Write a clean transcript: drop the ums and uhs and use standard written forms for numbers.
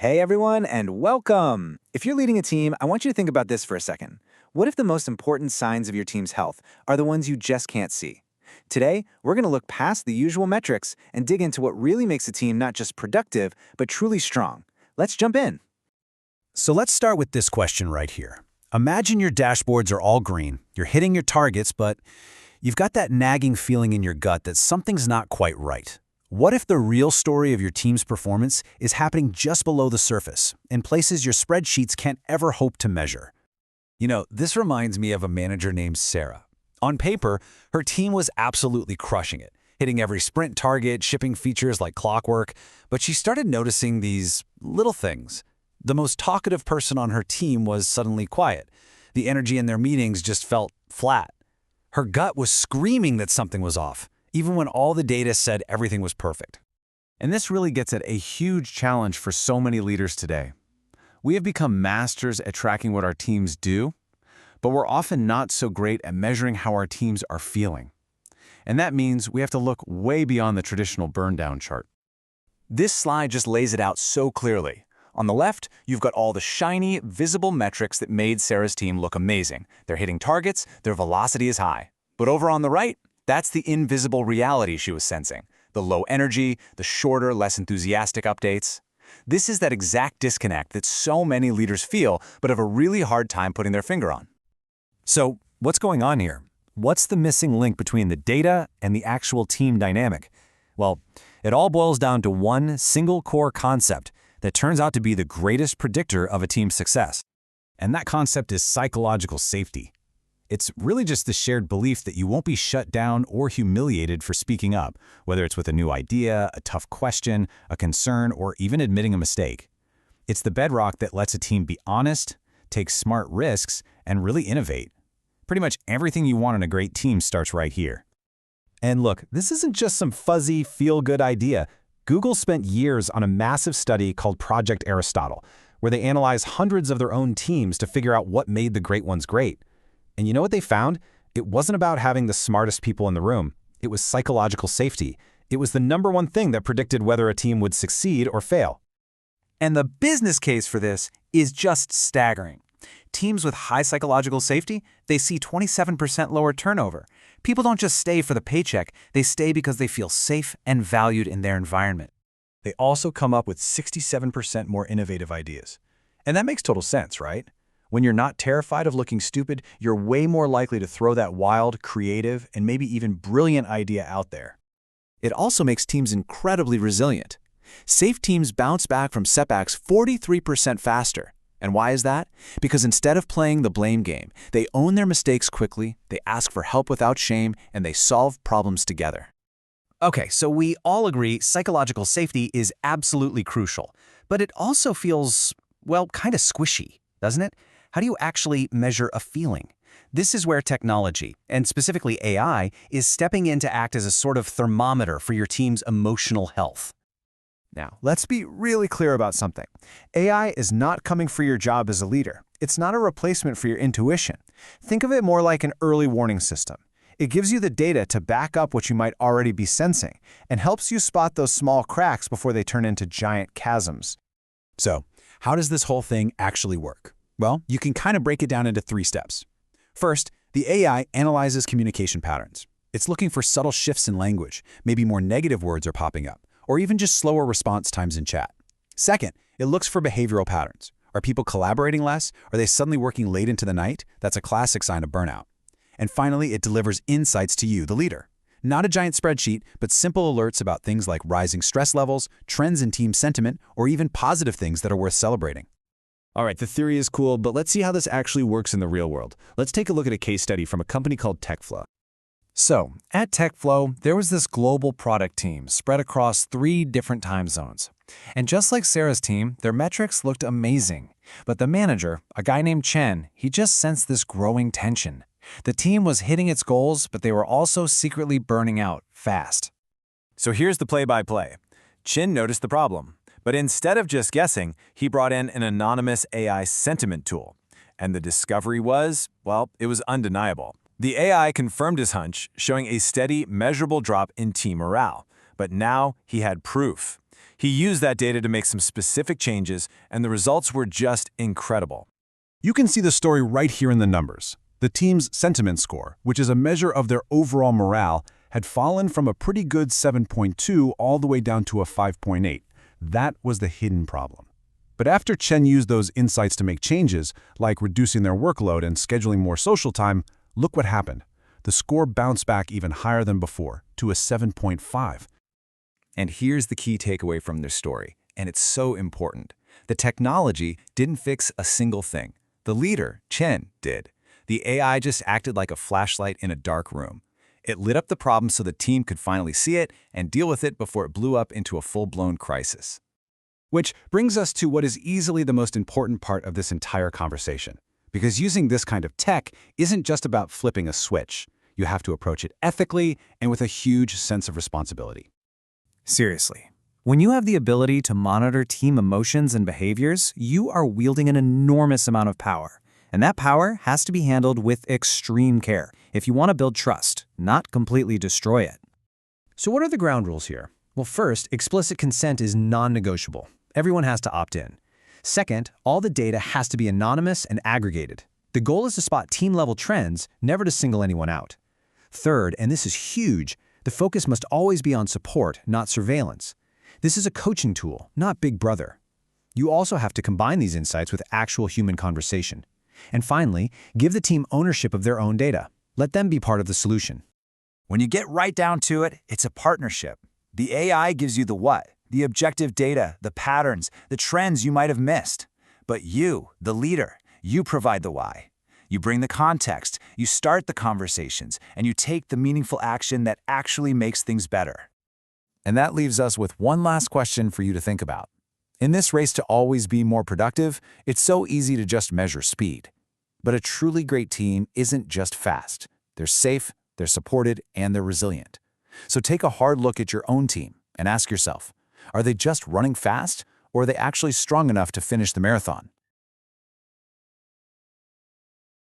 Hey everyone, and welcome! If you're leading a team, I want you to think about this for a second. What if the most important signs of your team's health are the ones you just can't see? Today, we're going to look past the usual metrics and dig into what really makes a team not just productive, but truly strong. Let's jump in. So let's start with this question right here. Imagine your dashboards are all green, you're hitting your targets, but you've got that nagging feeling in your gut that something's not quite right. What if the real story of your team's performance is happening just below the surface, in places your spreadsheets can't ever hope to measure? This reminds me of a manager named Sarah. On paper, her team was absolutely crushing it, hitting every sprint target, shipping features like clockwork, but she started noticing these little things. The most talkative person on her team was suddenly quiet. The energy in their meetings just felt flat. Her gut was screaming that something was off, even when all the data said everything was perfect. And this really gets at a huge challenge for so many leaders today. We have become masters at tracking what our teams do, but we're often not so great at measuring how our teams are feeling. And that means we have to look way beyond the traditional burn-down chart. This slide just lays it out so clearly. On the left, you've got all the shiny, visible metrics that made Sarah's team look amazing. They're hitting targets, their velocity is high. But over on the right, that's the invisible reality she was sensing. The low energy, the shorter, less enthusiastic updates. This is that exact disconnect that so many leaders feel but have a really hard time putting their finger on. So, what's going on here? What's the missing link between the data and the actual team dynamic? Well, it all boils down to one single core concept that turns out to be the greatest predictor of a team's success. And that concept is psychological safety. It's really just the shared belief that you won't be shut down or humiliated for speaking up, whether it's with a new idea, a tough question, a concern, or even admitting a mistake. It's the bedrock that lets a team be honest, take smart risks, and really innovate. Pretty much everything you want in a great team starts right here. And look, this isn't just some fuzzy, feel-good idea. Google spent years on a massive study called Project Aristotle, where they analyzed hundreds of their own teams to figure out what made the great ones great. And you know what they found? It wasn't about having the smartest people in the room. It was psychological safety. It was the #1 thing that predicted whether a team would succeed or fail. And the business case for this is just staggering. Teams with high psychological safety, they see 27% lower turnover. People don't just stay for the paycheck, they stay because they feel safe and valued in their environment. They also come up with 67% more innovative ideas. And that makes total sense, right? When you're not terrified of looking stupid, you're way more likely to throw that wild, creative, and maybe even brilliant idea out there. It also makes teams incredibly resilient. Safe teams bounce back from setbacks 43% faster. And why is that? Because instead of playing the blame game, they own their mistakes quickly, they ask for help without shame, and they solve problems together. Okay, so we all agree psychological safety is absolutely crucial, but it also feels, well, kind of squishy, doesn't it? How do you actually measure a feeling? This is where technology, and specifically AI, is stepping in to act as a sort of thermometer for your team's emotional health. Now, let's be really clear about something. AI is not coming for your job as a leader. It's not a replacement for your intuition. Think of it more like an early warning system. It gives you the data to back up what you might already be sensing and helps you spot those small cracks before they turn into giant chasms. So, how does this whole thing actually work? Well, you can kind of break it down into 3 steps. First, the AI analyzes communication patterns. It's looking for subtle shifts in language, maybe more negative words are popping up, or even just slower response times in chat. Second, it looks for behavioral patterns. Are people collaborating less? Are they suddenly working late into the night? That's a classic sign of burnout. And finally, it delivers insights to you, the leader. Not a giant spreadsheet, but simple alerts about things like rising stress levels, trends in team sentiment, or even positive things that are worth celebrating. All right, the theory is cool, but let's see how this actually works in the real world. Let's take a look at a case study from a company called TechFlow. So, at TechFlow, there was this global product team spread across 3 different time zones. And just like Sarah's team, their metrics looked amazing. But the manager, a guy named Chen, he just sensed this growing tension. The team was hitting its goals, but they were also secretly burning out fast. So here's the play-by-play. Chin noticed the problem. But instead of just guessing, he brought in an anonymous AI sentiment tool. And the discovery was, well, it was undeniable. The AI confirmed his hunch, showing a steady, measurable drop in team morale. But now he had proof. He used that data to make some specific changes, and the results were just incredible. You can see the story right here in the numbers. The team's sentiment score, which is a measure of their overall morale, had fallen from a pretty good 7.2 all the way down to a 5.8. That was the hidden problem. But after Chen used those insights to make changes, like reducing their workload and scheduling more social time, look what happened. The score bounced back even higher than before, to a 7.5. And here's the key takeaway from their story, and it's so important. The technology didn't fix a single thing. The leader, Chen, did. The AI just acted like a flashlight in a dark room. It lit up the problem so the team could finally see it and deal with it before it blew up into a full-blown crisis. Which brings us to what is easily the most important part of this entire conversation. Because using this kind of tech isn't just about flipping a switch. You have to approach it ethically and with a huge sense of responsibility. Seriously, when you have the ability to monitor team emotions and behaviors, you are wielding an enormous amount of power. And that power has to be handled with extreme care if you want to build trust, not completely destroy it. So what are the ground rules here? Well, first, explicit consent is non-negotiable. Everyone has to opt in. Second, all the data has to be anonymous and aggregated. The goal is to spot team-level trends, never to single anyone out. Third, and this is huge, the focus must always be on support, not surveillance. This is a coaching tool, not Big Brother. You also have to combine these insights with actual human conversation. And finally, give the team ownership of their own data. Let them be part of the solution. When you get right down to it, it's a partnership. The AI gives you the what, the objective data, the patterns, the trends you might have missed. But you, the leader, you provide the why. You bring the context, you start the conversations, and you take the meaningful action that actually makes things better. And that leaves us with one last question for you to think about. In this race to always be more productive, it's so easy to just measure speed. But a truly great team isn't just fast. They're safe, they're supported, and they're resilient. So take a hard look at your own team and ask yourself, are they just running fast, or are they actually strong enough to finish the marathon?